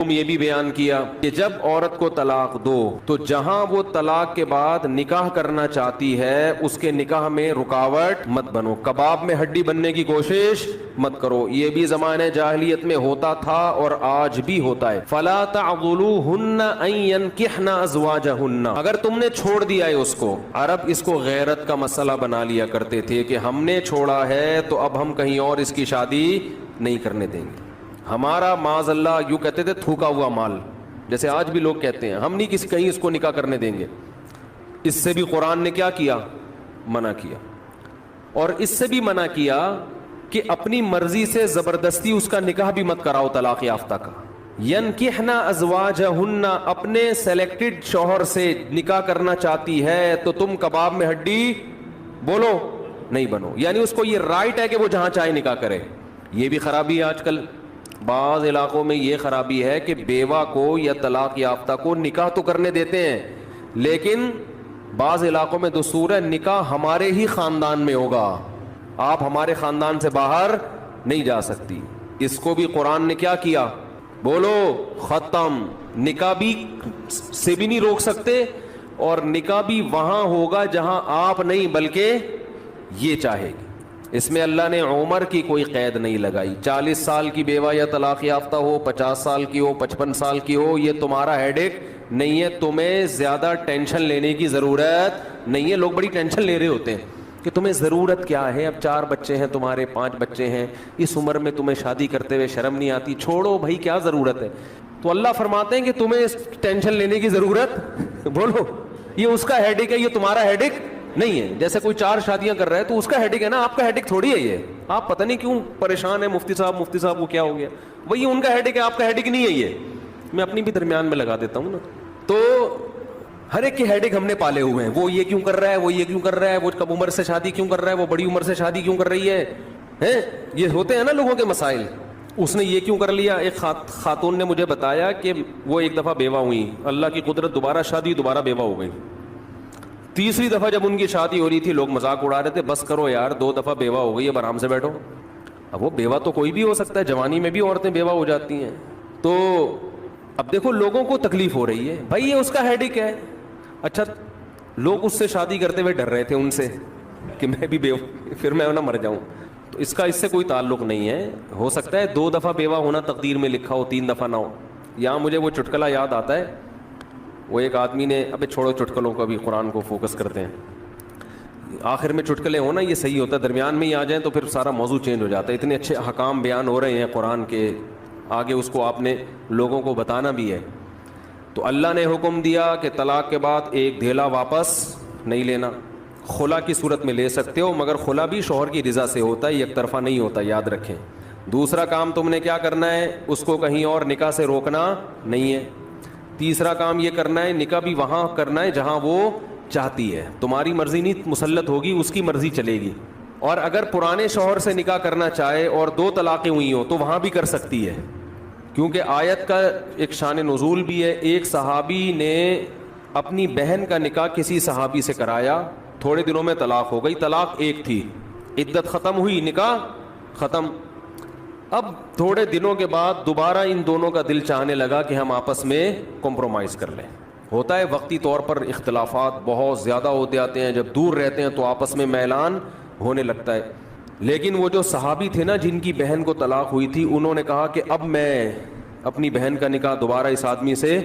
یہ بھی بیان کیا کہ جب عورت کو طلاق دو تو جہاں وہ طلاق کے بعد نکاح کرنا چاہتی ہے اس کے نکاح میں رکاوٹ مت بنو، کباب میں ہڈی بننے کی کوشش مت کرو۔ یہ بھی زمانے جاہلیت میں ہوتا تھا اور آج بھی ہوتا ہے۔ فلا تعضلوهن ان ينكحن ازواجهن، اگر تم نے چھوڑ دیا ہے اس کو، عرب اس کو غیرت کا مسئلہ بنا لیا کرتے تھے کہ ہم نے چھوڑا ہے تو اب ہم کہیں اور اس کی شادی نہیں کرنے دیں گے۔ ہمارا معاذ اللہ یوں کہتے تھے تھوکا ہوا مال، جیسے آج بھی لوگ کہتے ہیں ہم نہیں کہیں اس کو نکاح کرنے دیں گے۔ اس سے بھی قرآن نے کیا کیا؟ منع کیا۔ اور اس سے بھی منع کیا کہ اپنی مرضی سے زبردستی اس کا نکاح بھی مت کراؤ طلاق یافتہ کا۔ ینکحن ازواجہن، اپنے سلیکٹڈ شوہر سے نکاح کرنا چاہتی ہے تو تم کباب میں ہڈی بولو نہیں بنو، یعنی اس کو یہ رائٹ ہے کہ وہ جہاں چاہے نکاح کرے۔ یہ بھی خرابی ہے آج کل بعض علاقوں میں، یہ خرابی ہے کہ بیوہ کو یا طلاق یافتہ کو نکاح تو کرنے دیتے ہیں لیکن بعض علاقوں میں دستور ہے نکاح ہمارے ہی خاندان میں ہوگا، آپ ہمارے خاندان سے باہر نہیں جا سکتی۔ اس کو بھی قرآن نے کیا کیا؟ بولو ختم۔ نکاح بھی سے بھی نہیں روک سکتے اور نکاح بھی وہاں ہوگا جہاں آپ نہیں بلکہ یہ چاہے گی۔ اس میں اللہ نے عمر کی کوئی قید نہیں لگائی، 40 سال کی بیوہ یا طلاق یافتہ ہو، 50 سال کی ہو، 55 سال کی ہو، یہ تمہارا ہیڈ ایک نہیں ہے، تمہیں زیادہ ٹینشن لینے کی ضرورت نہیں ہے۔ لوگ بڑی ٹینشن لے رہے ہوتے ہیں کہ تمہیں ضرورت کیا ہے، اب 4 بچے ہیں تمہارے، 5 بچے ہیں، اس عمر میں تمہیں شادی کرتے ہوئے شرم نہیں آتی؟ چھوڑو بھائی، کیا ضرورت ہے؟ تو اللہ فرماتے ہیں کہ تمہیں ٹینشن لینے کی ضرورت بولو یہ اس کا ہیڈ ایک ہے، یہ تمہارا ہیڈ ایک نہیں ہے۔ جیسے کوئی 4 شادیاں کر رہا ہے تو اس کا ہیڈک ہے نا، آپ کا ہیڈک تھوڑی ہے یہ۔ آپ پتہ نہیں کیوں پریشان ہے، مفتی صاحب کو کیا ہو گیا، وہی ان کا ہیڈک ہے، آپ کا ہیڈک نہیں ہے یہ۔ میں اپنی بھی درمیان میں لگا دیتا ہوں نا۔ تو ہر ایک کے ہیڈک ہم نے پالے ہوئے ہیں، وہ یہ کیوں کر رہا ہے، وہ یہ کیوں کر رہا ہے، وہ کم عمر سے شادی کیوں کر رہا ہے، وہ بڑی عمر سے شادی کیوں کر رہی ہے، یہ ہوتے ہیں نا لوگوں کے مسائل۔ اس نے یہ کیوں کر لیا۔ ایک خاتون نے مجھے بتایا کہ وہ ایک دفعہ بیوہ ہوئی، اللہ کی قدرت دوبارہ شادی، دوبارہ بیوہ ہو گئی۔ تیسری دفعہ جب ان کی شادی ہو رہی تھی لوگ مذاق اڑا رہے تھے، بس کرو یار 2 دفعہ بیوہ ہو گئی، اب آرام سے بیٹھو۔ اب وہ بیوہ تو کوئی بھی ہو سکتا ہے، جوانی میں بھی عورتیں بیوہ ہو جاتی ہیں۔ تو اب دیکھو لوگوں کو تکلیف ہو رہی ہے، بھائی یہ اس کا ہیڈک ہے۔ اچھا لوگ اس سے شادی کرتے ہوئے ڈر رہے تھے ان سے کہ میں بھی بیوہ پھر میں نہ مر جاؤں، تو اس سے کوئی تعلق نہیں ہے۔ ہو سکتا ہے 2 دفعہ بیوہ ہونا تقدیر میں لکھا ہو، 3 دفعہ نہ ہو۔ یہاں مجھے وہ چٹکلا یاد آتا ہے، وہ ایک آدمی نے، ابے چھوڑو چٹکلوں کو، ابھی قرآن کو فوکس کرتے ہیں۔ آخر میں چٹکلے ہونا یہ صحیح ہوتا ہے، درمیان میں ہی آ جائیں تو پھر سارا موضوع چینج ہو جاتا ہے۔ اتنے اچھے احکام بیان ہو رہے ہیں قرآن کے، آگے اس کو آپ نے لوگوں کو بتانا بھی ہے۔ تو اللہ نے حکم دیا کہ طلاق کے بعد ایک دھیلا واپس نہیں لینا، خلا کی صورت میں لے سکتے ہو مگر خلا بھی شوہر کی رضا سے ہوتا ہے، یک طرفہ نہیں ہوتا، یاد رکھیں۔ دوسرا کام تم نے کیا کرنا ہے، اس کو کہیں اور نکاح سے روکنا نہیں ہے۔ تیسرا کام یہ کرنا ہے نکاح بھی وہاں کرنا ہے جہاں وہ چاہتی ہے، تمہاری مرضی نہیں مسلط ہوگی، اس کی مرضی چلے گی۔ اور اگر پرانے شوہر سے نکاح کرنا چاہے اور 2 طلاقیں ہوئی ہوں تو وہاں بھی کر سکتی ہے، کیونکہ آیت کا ایک شان نزول بھی ہے۔ ایک صحابی نے اپنی بہن کا نکاح کسی صحابی سے کرایا، تھوڑے دنوں میں طلاق ہو گئی، طلاق ایک تھی، عدت ختم ہوئی، نکاح ختم۔ اب تھوڑے دنوں کے بعد دوبارہ ان دونوں کا دل چاہنے لگا کہ ہم آپس میں کمپرومائز کر لیں۔ ہوتا ہے وقتی طور پر اختلافات بہت زیادہ ہوتے آتے ہیں، جب دور رہتے ہیں تو آپس میں میلان ہونے لگتا ہے۔ لیکن وہ جو صحابی تھے نا جن کی بہن کو طلاق ہوئی تھی، انہوں نے کہا کہ اب میں اپنی بہن کا نکاح دوبارہ اس آدمی سے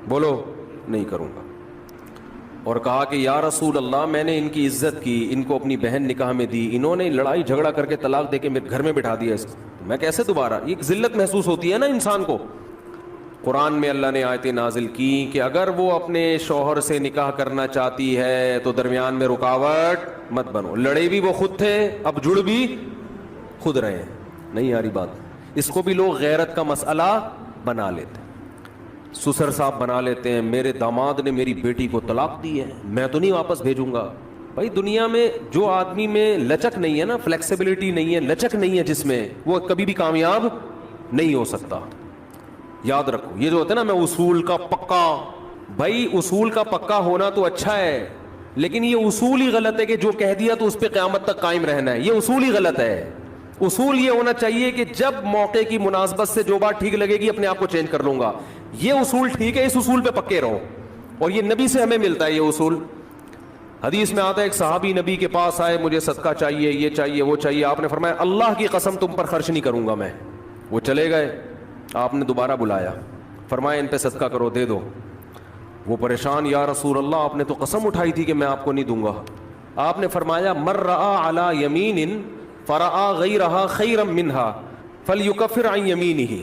بولو نہیں کروں گا، اور کہا کہ یا رسول اللہ میں نے ان کی عزت کی، ان کو اپنی بہن نکاح میں دی، انہوں نے لڑائی جھگڑا کر کے طلاق دے کے میرے گھر میں بٹھا دیا، میں کیسے دوبارہ؟ یہ ذلت محسوس ہوتی ہے نا انسان کو۔ قرآن میں اللہ نے آیتیں نازل کی کہ اگر وہ اپنے شوہر سے نکاح کرنا چاہتی ہے تو درمیان میں رکاوٹ مت بنو۔ لڑے بھی وہ خود تھے، اب جڑ بھی خود رہے ہیں۔ نہیں آ رہی بات؟ اس کو بھی لوگ غیرت کا مسئلہ بنا لیتے ہیں، سسر صاحب بنا لیتے ہیں، میرے داماد نے میری بیٹی کو طلاق دی ہے، میں تو نہیں واپس بھیجوں گا۔ بھائی دنیا میں جو آدمی میں لچک نہیں ہے نا، فلیکسیبلٹی نہیں ہے، لچک نہیں ہے جس میں، وہ کبھی بھی کامیاب نہیں ہو سکتا۔ یاد رکھو یہ جو ہوتا ہے نا میں اصول کا پکا، بھائی اصول کا پکا ہونا تو اچھا ہے، لیکن یہ اصول ہی غلط ہے کہ جو کہہ دیا تو اس پہ قیامت تک قائم رہنا ہے، یہ اصول ہی غلط ہے۔ اصول یہ ہونا چاہیے کہ جب موقع کی مناسبت سے جو بات ٹھیک لگے گی اپنے آپ کو چینج کر لوں گا. یہ اصول ٹھیک ہے, اس اصول پہ پکے رہو, اور یہ نبی سے ہمیں ملتا ہے یہ اصول. حدیث میں آتا ہے ایک صحابی نبی کے پاس آئے, مجھے صدقہ چاہیے, یہ چاہیے, وہ چاہیے. آپ نے فرمایا اللہ کی قسم تم پر خرچ نہیں کروں گا میں. وہ چلے گئے, آپ نے دوبارہ بلایا, فرمایا ان پہ صدقہ کرو, دے دو. وہ پریشان, یا رسول اللہ آپ نے تو قسم اٹھائی تھی کہ میں آپ کو نہیں دوں گا. آپ نے فرمایا من رأى علی یمین فرأى غیرہا خیرا منہا فلیکفر عن یمینہ,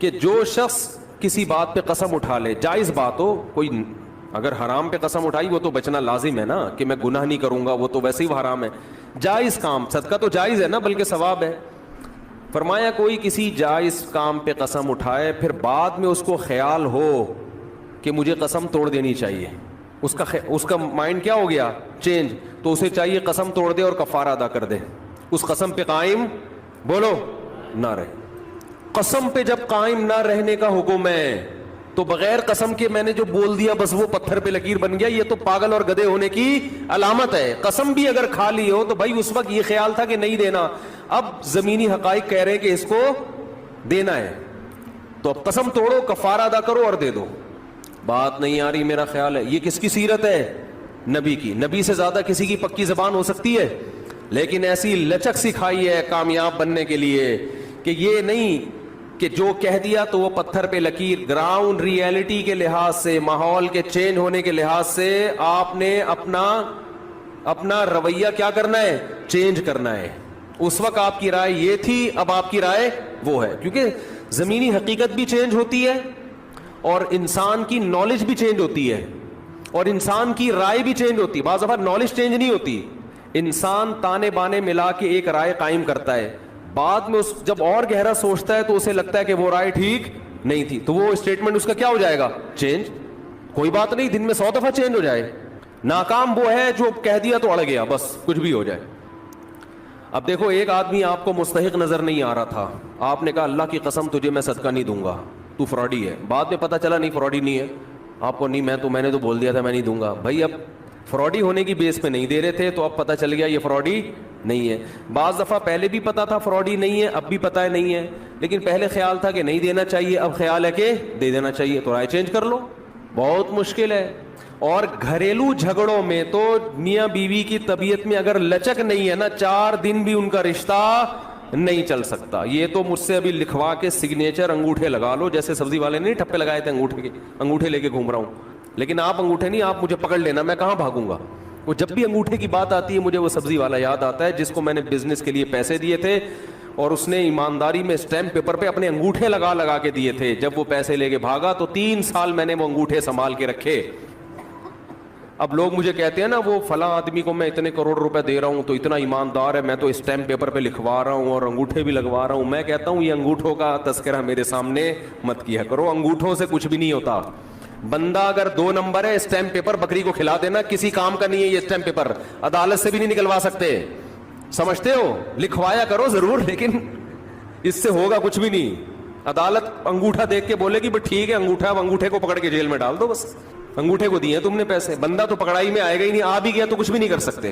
کہ جو شخص کسی بات پہ قسم اٹھا لے, جائز بات ہو, کوئی اگر حرام پہ قسم اٹھائی وہ تو بچنا لازم ہے نا, کہ میں گناہ نہیں کروں گا, وہ تو ویسے ہی حرام ہے. جائز کام, صدقہ تو جائز ہے نا, بلکہ ثواب ہے. فرمایا کوئی کسی جائز کام پہ قسم اٹھائے, پھر بعد میں اس کو خیال ہو کہ مجھے قسم توڑ دینی چاہیے, اس کا مائنڈ کیا ہو گیا, چینج, تو اسے چاہیے قسم توڑ دے اور کفارہ ادا کر دے, اس قسم پہ قائم بولو نہ رہے. قسم پہ جب قائم نہ رہنے کا حکم ہے تو بغیر قسم کے میں نے جو بول دیا بس وہ پتھر پہ لکیر بن گیا, یہ تو پاگل اور گدھے ہونے کی علامت ہے. قسم بھی اگر کھا لی ہو تو بھائی اس وقت یہ خیال تھا کہ نہیں دینا, اب زمینی حقائق کہہ رہے ہیں کہ اس کو دینا ہے, تو اب قسم توڑو, کفارہ ادا کرو اور دے دو. بات نہیں آ رہی میرا خیال ہے. یہ کس کی سیرت ہے, نبی کی. نبی سے زیادہ کسی کی پکی زبان ہو سکتی ہے, لیکن ایسی لچک سکھائی ہے کامیاب بننے کے لیے کہ یہ نہیں کہ جو کہہ دیا تو وہ پتھر پہ لکیر. گراؤنڈ ریئلٹی کے لحاظ سے, ماحول کے چینج ہونے کے لحاظ سے آپ نے اپنا رویہ کیا کرنا ہے, چینج کرنا ہے. اس وقت آپ کی رائے یہ تھی, اب آپ کی رائے وہ ہے, کیونکہ زمینی حقیقت بھی چینج ہوتی ہے اور انسان کی نالج بھی چینج ہوتی ہے اور انسان کی رائے بھی چینج ہوتی ہے. بعض دفعہ نالج چینج نہیں ہوتی, انسان تانے بانے ملا کے ایک رائے قائم کرتا ہے, بعد میں جب اور گہرا سوچتا ہے تو اسے لگتا ہے کہ وہ رائے ٹھیک نہیں تھی, تو وہ اسٹیٹمنٹ اس کا کیا ہو جائے گا, چینج. کوئی بات نہیں, دن میں 100 دفعہ چینج ہو جائے. ناکام وہ ہے جو کہہ دیا تو اڑ گیا, بس کچھ بھی ہو جائے. اب دیکھو ایک آدمی آپ کو مستحق نظر نہیں آ رہا تھا, آپ نے کہا اللہ کی قسم تجھے میں صدقہ نہیں دوں گا, تو فراڈی ہے. بعد میں پتہ چلا نہیں فراڈی نہیں ہے, آپ کو نہیں, میں نے تو بول دیا تھا میں نہیں دوں گا. بھائی اب فراڈی ہونے کی بیس پہ نہیں دے رہے تھے, تو اب پتہ چل گیا یہ فراڈی نہیں ہے. بعض دفعہ پہلے بھی پتا تھا فراڈی نہیں ہے, اب بھی پتہ ہے نہیں ہے, لیکن پہلے خیال تھا کہ نہیں دینا چاہیے, اب خیال ہے کہ دے دینا چاہیے, تو رائے چینج کر لو. بہت مشکل ہے. اور گھریلو جھگڑوں میں تو میاں بیوی کی طبیعت میں اگر لچک نہیں ہے نا, 4 دن بھی ان کا رشتہ نہیں چل سکتا. یہ تو مجھ سے ابھی لکھوا کے سگنیچر انگوٹھے لگا لو, جیسے سبزی والے نے ٹھپے لگائے تھے انگوٹھے لے کے گھوم رہا ہوں. لیکن آپ انگوٹھے نہیں, آپ مجھے پکڑ لینا, میں کہاں بھاگوں گا. وہ جب بھی انگوٹھے کی بات آتی ہے مجھے وہ سبزی والا یاد آتا ہے جس کو میں نے بزنس کے لیے پیسے دیے تھے, اور اس نے ایمانداری میں اسٹیمپ پیپر پہ اپنے انگوٹھے لگا کے دیے تھے. جب وہ پیسے لے کے بھاگا تو 3 سال میں نے وہ انگوٹھے سنبھال کے رکھے. اب لوگ مجھے کہتے ہیں نا وہ فلاں آدمی کو میں اتنے کروڑ روپے دے رہا ہوں تو اتنا ایماندار ہے, میں تو اسٹیمپ پیپر پہ لکھوا رہا ہوں اور انگوٹھے بھی لگوا رہا ہوں. میں کہتا ہوں یہ انگوٹھوں کا تذکرہ میرے سامنے مت کیا کرو, انگوٹھوں سے کچھ بھی نہیں ہوتا. بندہ اگر 2 نمبر ہے, اسٹیمپ پیپر بکری کو کھلا دینا, کسی کام کا نہیں ہے یہ اسٹیمپ پیپر, عدالت سے بھی نہیں نکلوا سکتے. سمجھتے ہو, لکھوایا کرو ضرور, لیکن اس سے ہوگا کچھ بھی نہیں. عدالت انگوٹھا دیکھ کے بولے گی بس ٹھیک ہے انگوٹھا, اب انگوٹھے کو پکڑ کے جیل میں ڈال دو, بس انگوٹھے کو دیے تم نے پیسے. بندہ تو پکڑائی میں آئے گا ہی نہیں, آ بھی گیا تو کچھ بھی نہیں کر سکتے.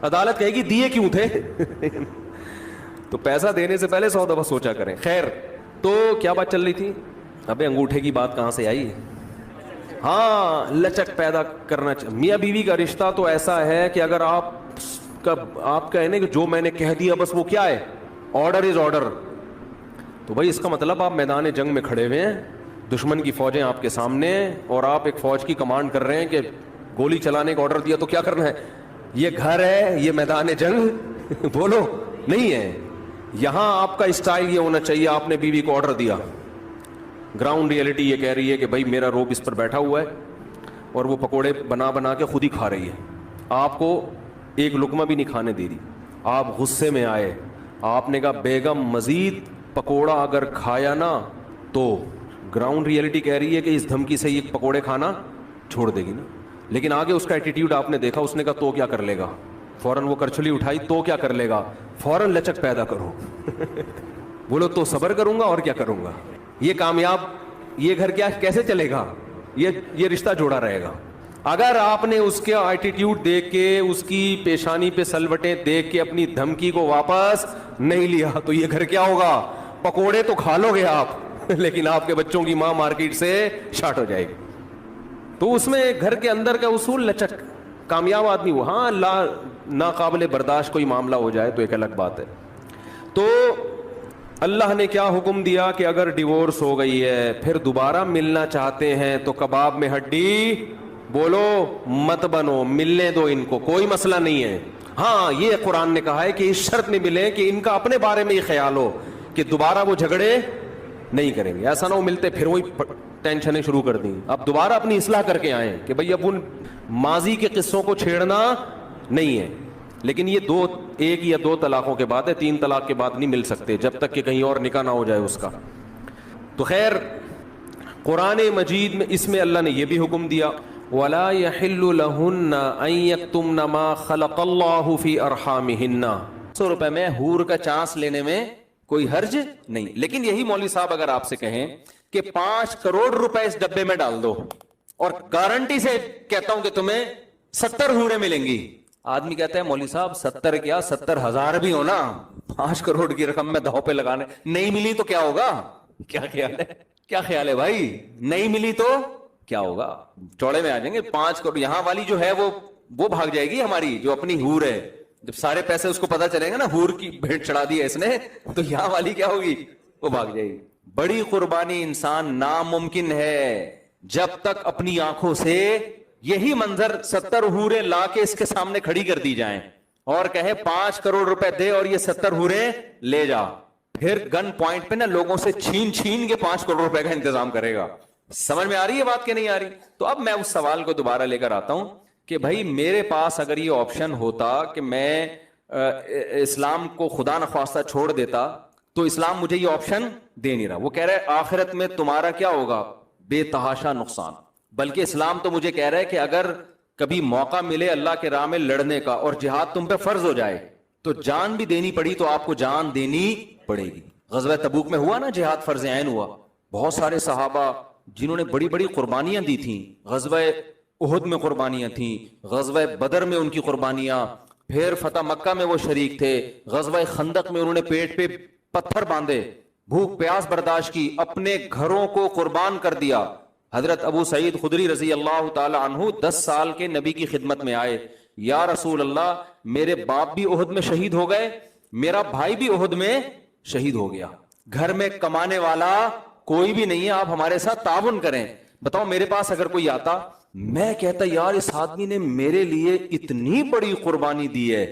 عدالت کہے گی دیے کیوں تھے. تو پیسہ دینے سے پہلے 100 دفعہ سوچا کریں. خیر, تو کیا بات چل رہی تھی, ابے انگوٹھے کی بات کہاں سے آئی. ہاں, لچک پیدا کرنا میاں بیوی کا رشتہ تو ایسا ہے کہ اگر آپ کا کہ جو میں نے کہہ دیا بس وہ کیا ہے, آرڈر از آرڈر, تو بھائی اس کا مطلب آپ میدان جنگ میں کھڑے ہوئے ہیں, دشمن کی فوجیں آپ کے سامنے, اور آپ ایک فوج کی کمانڈ کر رہے ہیں کہ گولی چلانے کا آرڈر دیا تو کیا کرنا ہے. یہ گھر ہے, یہ میدان جنگ بولو نہیں ہے. یہاں آپ کا اسٹائل یہ ہونا چاہیے, آپ نے بیوی کو آرڈر دیا, گراؤنڈ ریئلٹی یہ کہہ رہی ہے کہ بھائی میرا روب اس پر بیٹھا ہوا ہے اور وہ پکوڑے بنا کے خود ہی کھا رہی ہے, آپ کو ایک لقمہ بھی نہیں کھانے دے رہی. آپ غصے میں آئے, آپ نے کہا بیگم مزید پکوڑا اگر کھایا نا تو گراؤنڈ ریئلٹی کہہ رہی ہے کہ اس دھمکی سے یہ پکوڑے کھانا چھوڑ دے گی نا. لیکن آگے اس کا ایٹیٹیوڈ آپ نے دیکھا, اس نے کہا تو کیا کر لے گا, فوراً وہ کرچھلی اٹھائی, تو کیا کر لے گا, فوراً لچک پیدا کرو. بولو تو صبر کروں گا اور کیا کروں گا. یہ کامیاب, یہ گھر کیا کیسے چلے گا, یہ رشتہ جوڑا رہے گا. اگر آپ نے اس کے ایٹیٹیوڈ دیکھ کے، اس کی پیشانی پہ سلوٹیں دیکھ کے اپنی دھمکی کو واپس نہیں لیا تو یہ گھر کیا ہوگا؟ پکوڑے تو کھا لو گے آپ لیکن آپ کے بچوں کی ماں مارکیٹ سے شارٹ ہو جائے گی. تو اس میں گھر کے اندر کا اصول لچک، کامیاب آدمی وہ. ہاں ناقابل برداشت کوئی معاملہ ہو جائے تو ایک الگ بات ہے. تو اللہ نے کیا حکم دیا کہ اگر ڈیورس ہو گئی ہے پھر دوبارہ ملنا چاہتے ہیں تو کباب میں ہڈی بولو مت بنو، ملنے دو ان کو، کوئی مسئلہ نہیں ہے. ہاں یہ قرآن نے کہا ہے کہ اس شرط میں ملیں کہ ان کا اپنے بارے میں یہ خیال ہو کہ دوبارہ وہ جھگڑے نہیں کریں گے. ایسا نہ ہو ملتے پھر وہی ٹینشنیں شروع کر دیں. اب دوبارہ اپنی اصلاح کر کے آئیں کہ بھئی اب ان ماضی کے قصوں کو چھیڑنا نہیں ہے. لیکن یہ ایک یا دو طلاقوں کے بعد ہے، 3 طلاق کے بعد نہیں مل سکتے جب تک کہ کہیں اور نکاح نہ ہو جائے اس کا. تو خیر قرآن مجید میں اس میں اللہ نے یہ بھی حکم دیا وَلَا يَحِلُّ لَهُنَّ أَن يَكْتُمْنَ مَا خَلَقَ اللَّهُ فِي أَرْحَامِهِنَّ. 100 روپے میں حور کا چانس لینے میں کوئی حرج نہیں. لیکن یہی مولوی صاحب اگر آپ سے کہیں کہ 5 کروڑ روپے اس ڈبے میں ڈال دو اور گارنٹی سے کہتا ہوں کہ تمہیں 70 حوریں ملیں گی، آدمی کہتا ہے مولوی صاحب 70 کیا 70,000 بھی ہو نا، 5 کروڑ کی رقم میں داؤ پہ لگانے نہیں ملی تو کیا ہوگا؟ کیا خیال ہے؟ کیا خیال ہے بھائی؟ نہیں ملی تو کیا ہوگا؟ چوڑے میں آ جائیں گے. 5 کروڑ یہاں والی جو ہے وہ بھاگ جائے گی ہماری جو اپنی حور ہے. جب سارے پیسے اس کو پتا چلیں گے نا حور کی بھیٹ چڑھا دی ہے اس نے، تو یہاں والی کیا ہوگی؟ وہ بھاگ جائے گی. بڑی قربانی انسان ناممکن ہے جب تک اپنی آنکھوں سے یہی منظر 70 حوریں لا کے اس کے سامنے کھڑی کر دی جائیں اور کہے 5 کروڑ روپے دے اور یہ 70 حوریں لے جا، پھر گن پوائنٹ پہ نا لوگوں سے چھین کے 5 کروڑ روپے کا انتظام کرے گا. سمجھ میں آ رہی ہے بات کہ نہیں آ رہی؟ تو اب میں اس سوال کو دوبارہ لے کر آتا ہوں کہ بھائی میرے پاس اگر یہ آپشن ہوتا کہ میں اسلام کو خدا نخواستہ چھوڑ دیتا تو اسلام مجھے یہ آپشن دے نہیں رہا. وہ کہہ رہا ہے آخرت میں تمہارا کیا ہوگا؟ بے تحاشا نقصان. بلکہ اسلام تو مجھے کہہ رہا ہے کہ اگر کبھی موقع ملے اللہ کے راہ میں لڑنے کا اور جہاد تم پہ فرض ہو جائے تو جان بھی دینی پڑی تو آپ کو جان دینی پڑے گی. غزوہ تبوک میں ہوا نا جہاد فرض عین ہوا، بہت سارے صحابہ جنہوں نے بڑی بڑی قربانیاں دی تھیں. غزوہ احد میں قربانیاں تھیں، غزوہ بدر میں ان کی قربانیاں، پھر فتح مکہ میں وہ شریک تھے، غزوہ خندق میں انہوں نے پیٹ پہ پتھر باندھے، بھوک پیاس برداشت کی، اپنے گھروں کو قربان کر دیا. حضرت ابو سعید خدری رضی اللہ تعالی عنہ 10 سال کے نبی کی خدمت میں آئے، یا رسول اللہ میرے باپ بھی احد میں شہید ہو گئے، میرا بھائی بھی احد میں شہید ہو گیا، گھر میں کمانے والا کوئی بھی نہیں ہے، آپ ہمارے ساتھ تعاون کریں. بتاؤ میرے پاس اگر کوئی آتا، میں کہتا یار اس آدمی نے میرے لیے اتنی بڑی قربانی دی ہے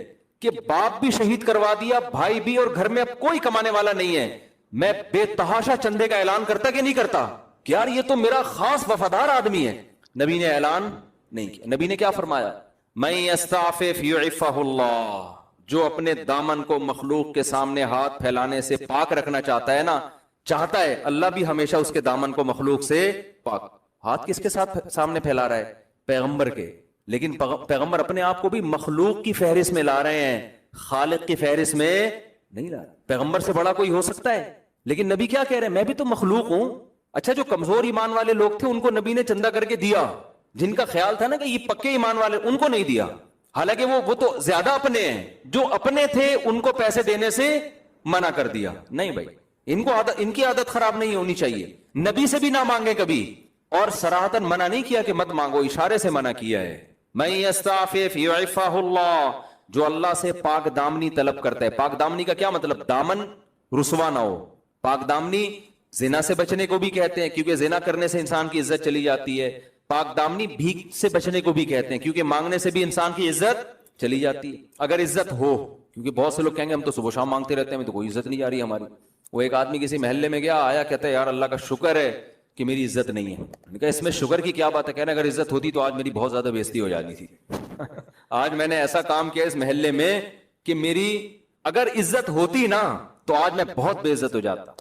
کہ باپ بھی شہید کروا دیا، بھائی بھی، اور گھر میں اب کوئی کمانے والا نہیں ہے، میں بے تحاشا چندے کا اعلان کرتا کہ نہیں کرتا کہ یار یہ تو میرا خاص وفادار آدمی ہے. نبی نے اعلان نہیں کیا. نبی نے کیا فرمایا؟ من یستعفف یعفہ اللہ. جو اپنے دامن کو مخلوق کے سامنے ہاتھ پھیلانے سے پاک رکھنا چاہتا ہے نا، چاہتا ہے اللہ بھی ہمیشہ اس کے دامن کو مخلوق سے پاک. ہاتھ کس کے ساتھ سامنے پھیلا رہا ہے؟ پیغمبر کے. لیکن پیغمبر اپنے آپ کو بھی مخلوق کی فہرست میں لا رہے ہیں، خالق کی فہرست میں نہیں لا. پیغمبر سے بڑا کوئی ہو سکتا ہے؟ لیکن نبی کیا کہہ رہے ہیں؟ میں بھی تو مخلوق ہوں. اچھا جو کمزور ایمان والے لوگ تھے ان کو نبی نے چندہ کر کے دیا، جن کا خیال تھا نا کہ یہ پکے ایمان والے، ان کو نہیں دیا، حالانکہ وہ تو زیادہ اپنے ہیں. جو اپنے تھے ان کو پیسے دینے سے منع کر دیا. نہیں بھائی ان کی عادت خراب نہیں ہونی چاہیے. نبی سے بھی نہ مانگے کبھی، اور صراحتاً منع نہیں کیا کہ مت مانگو، اشارے سے منع کیا ہے. من یستعفف یعفہ اللہ. جو اللہ سے پاک دامنی طلب کرتا ہے. پاک دامنی کا کیا مطلب؟ دامن رسوا نہ ہو. پاک دامنی زنا سے بچنے کو بھی کہتے ہیں کیونکہ زنا کرنے سے انسان کی عزت چلی جاتی ہے. پاک دامنی بھیک سے بچنے کو بھی کہتے ہیں کیونکہ مانگنے سے بھی انسان کی عزت چلی جاتی ہے، اگر عزت ہو. کیونکہ بہت سے لوگ کہیں گے ہم تو صبح شام مانگتے رہتے ہیں، ہمیں تو کوئی عزت نہیں جا رہی ہماری. وہ ایک آدمی کسی محلے میں گیا، آیا کہتا ہے یار اللہ کا شکر ہے کہ میری عزت نہیں ہے. میں نے کہا اس میں شکر کی کیا بات ہے؟ کہنا اگر عزت ہوتی تو آج میری بہت زیادہ بےزتی ہو جاتی تھی. آج میں نے ایسا کام کیا اس محلے میں کہ میری اگر عزت ہوتی نا تو آج میں بہت بے عزت ہو جاتا.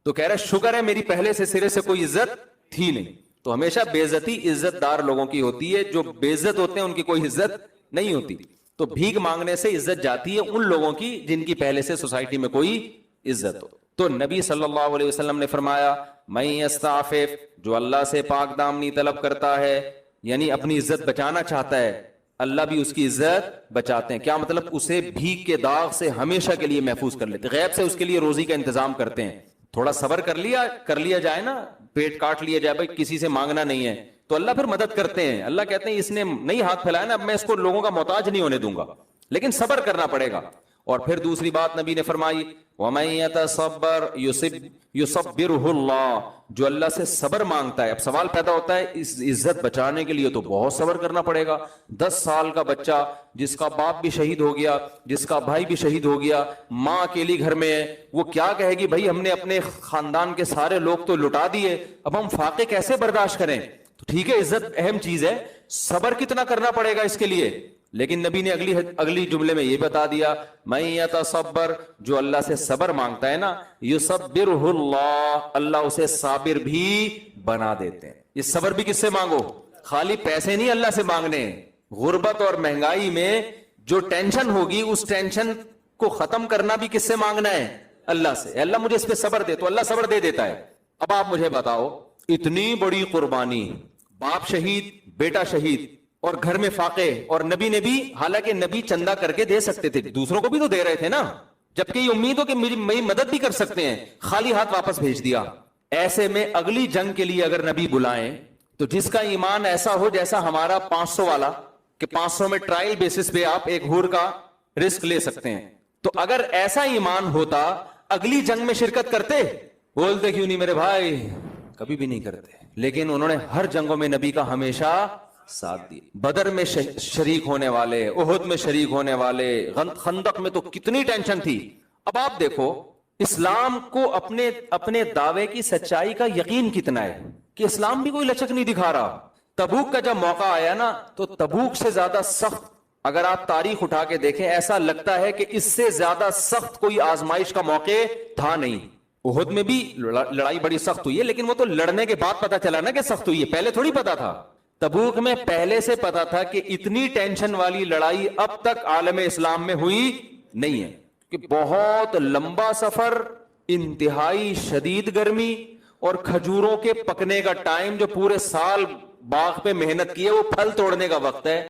تو کہہ رہا شکر ہے میری پہلے سے سرے سے کوئی عزت تھی نہیں. تو ہمیشہ بے عزتی عزت دار لوگوں کی ہوتی ہے، جو بے عزت ہوتے ہیں ان کی کوئی عزت نہیں ہوتی. تو بھیک مانگنے سے عزت جاتی ہے ان لوگوں کی جن کی پہلے سے سوسائٹی میں کوئی عزت ہو. تو نبی صلی اللہ علیہ وسلم نے فرمایا من یستعفف. جو اللہ سے پاک دامنی طلب کرتا ہے، یعنی اپنی عزت بچانا چاہتا ہے اللہ بھی اس کی عزت بچاتے ہیں. کیا مطلب؟ اسے بھیک کے داغ سے ہمیشہ کے لیے محفوظ کر لیتے, غیب سے اس کے لیے روزی کا انتظام کرتے ہیں. تھوڑا صبر کر لیا جائے نا, پیٹ کاٹ لیا جائے, بھائی کسی سے مانگنا نہیں ہے, تو اللہ پھر مدد کرتے ہیں. اللہ کہتے ہیں اس نے نہیں ہاتھ پھیلایا نا, اب میں اس کو لوگوں کا محتاج نہیں ہونے دوں گا, لیکن صبر کرنا پڑے گا. اور پھر دوسری بات نبی نے فرمائی وَمَن يَتَصَبَّرْ يُصَبِّرْهُ اللَّهُ, جو اللہ سے صبر مانگتا ہے. اب سوال پیدا ہوتا ہے اس عزت بچانے کے لیے تو بہت صبر کرنا پڑے گا. 10 سال کا بچہ جس کا باپ بھی شہید ہو گیا, جس کا بھائی بھی شہید ہو گیا, ماں اکیلی گھر میں ہے, وہ کیا کہے گی بھائی ہم نے اپنے خاندان کے سارے لوگ تو لٹا دیے, اب ہم فاقے کیسے برداشت کریں. تو ٹھیک ہے عزت اہم چیز ہے, صبر کتنا کرنا پڑے گا اس کے لیے. لیکن نبی نے اگلی جملے میں یہ بتا دیا مَن يَتَصَبَّرْ, جو اللہ سے صبر مانگتا ہے نا, يُصَبِّرْهُ اللَّهُ, اللہ اسے صابر بھی بنا دیتے ہیں. یہ صبر بھی کس سے مانگو, خالی پیسے نہیں اللہ سے مانگنے. غربت اور مہنگائی میں جو ٹینشن ہوگی اس ٹینشن کو ختم کرنا بھی کس سے مانگنا ہے, اللہ سے. اللہ مجھے اس پہ صبر دے, تو اللہ صبر دے دیتا ہے. اب آپ مجھے بتاؤ, اتنی بڑی قربانی, باپ شہید, بیٹا شہید, اور گھر میں فاقے, اور نبی نے بھی, حالانکہ نبی چندہ کر کے دے سکتے تھے, دوسروں کو بھی تو دے رہے تھے نا, جبکہ یہ امید ہو کہ میری مدد بھی کر سکتے ہیں, خالی ہاتھ واپس بھیج دیا. ایسے میں اگلی جنگ کے لیے اگر نبی بلائیں تو جس کا ایمان ایسا ہو جیسا ہمارا 500 والا, کہ 500 میں ٹرائل بیسس پہ آپ ایک ہور کا رسک لے سکتے ہیں, تو اگر ایسا ایمان ہوتا اگلی جنگ میں شرکت کرتے. بولتے کیوں نہیں میرے بھائی, کبھی بھی نہیں کرتے. لیکن انہوں نے ہر جنگوں میں نبی کا ہمیشہ ساتھ دی. بدر میں شریک ہونے والے, احد میں شریک ہونے والے, خندق میں تو کتنی ٹینشن تھی. اب آپ دیکھو اسلام کو اپنے دعوے کی سچائی کا یقین کتنا ہے کہ اسلام بھی کوئی لچک نہیں دکھا رہا. تبوک کا جب موقع آیا نا, تو تبوک سے زیادہ سخت اگر آپ تاریخ اٹھا کے دیکھیں, ایسا لگتا ہے کہ اس سے زیادہ سخت کوئی آزمائش کا موقع تھا نہیں. احد میں بھی لڑائی بڑی سخت ہوئی ہے, لیکن وہ تو لڑنے کے بعد پتا چلا نا کہ سخت ہوئی ہے, پہلے تھوڑی پتا تھا. تبوک میں پہلے سے پتا تھا کہ اتنی ٹینشن والی لڑائی اب تک عالم اسلام میں ہوئی نہیں ہے, کہ بہت لمبا سفر, انتہائی شدید گرمی, اور کھجوروں کے پکنے کا ٹائم, جو پورے سال باغ پہ محنت کی ہے وہ پھل توڑنے کا وقت ہے.